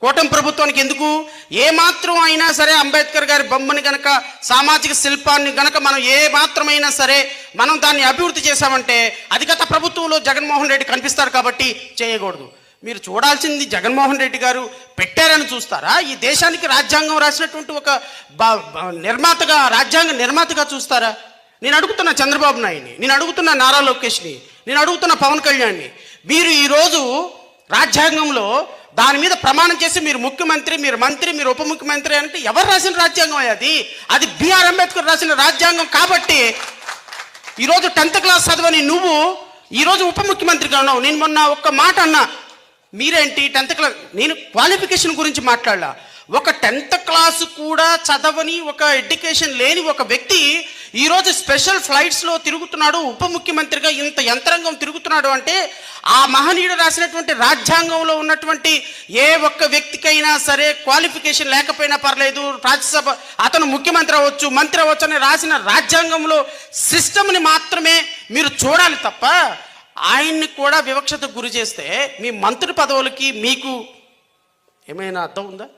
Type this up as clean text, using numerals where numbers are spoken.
కూటమి ప్రభుత్వానికి ఎందుకు? ఏమాత్రం అయినా సరే అంబేద్కర్ గారి బొమ్మని గనక, సామాజిక శిల్పాన్ని గనక మనం ఏమాత్రమైనా సరే మనం దాన్ని అభివృద్ధి చేశామంటే అది గత ప్రభుత్వంలో జగన్మోహన్ రెడ్డి కనిపిస్తారు కాబట్టి చేయకూడదు. మీరు చూడాల్సింది జగన్మోహన్ రెడ్డి గారు పెట్టారని చూస్తారా? ఈ దేశానికి రాజ్యాంగం రాసినటువంటి ఒక నిర్మాతగా, రాజ్యాంగ నిర్మాతగా చూస్తారా? నేను అడుగుతున్నా చంద్రబాబు నాయుడిని, నేను అడుగుతున్నా నారా లోకేష్ని, నేను అడుగుతున్నా పవన్ కళ్యాణ్ని. మీరు ఈరోజు రాజ్యాంగంలో దాని మీద ప్రమాణం చేసి మీరు ముఖ్యమంత్రి, మీరు మంత్రి, మీరు ఉప ముఖ్యమంత్రి అంటే ఎవరు రాసిన రాజ్యాంగం అది? అది బిఆర్ అంబేద్కర్ రాసిన రాజ్యాంగం. కాబట్టి ఈరోజు 10th క్లాస్ చదవని నువ్వు ఈరోజు ఉప ముఖ్యమంత్రిగా ఉన్నావు. నేను మొన్న ఒక్క మాట అన్నా, మీరేంటి 10th క్లాస్, నేను క్వాలిఫికేషన్ గురించి మాట్లాడలా. ఒక 10th క్లాస్ కూడా చదవని, ఒక ఎడ్యుకేషన్ లేని ఒక వ్యక్తి ఈరోజు స్పెషల్ ఫ్లైట్స్లో తిరుగుతున్నాడు, ఉప ముఖ్యమంత్రిగా ఇంత యంత్రాంగం తిరుగుతున్నాడు అంటే ఆ మహనీయుడు రాసినటువంటి రాజ్యాంగంలో ఉన్నటువంటి ఏ ఒక్క వ్యక్తికైనా సరే క్వాలిఫికేషన్ లేకపోయినా పర్లేదు, రాజ్యసభ అతను ముఖ్యమంత్రి అవ్వచ్చు, మంత్రి అవ్వచ్చు అని రాసిన రాజ్యాంగంలో సిస్టమ్ని మాత్రమే మీరు చూడాలి తప్ప ఆయన్ని కూడా వివక్షతకు గురి చేస్తే మీ మంత్రి పదవులకి మీకు ఏమైనా అర్థం ఉందా?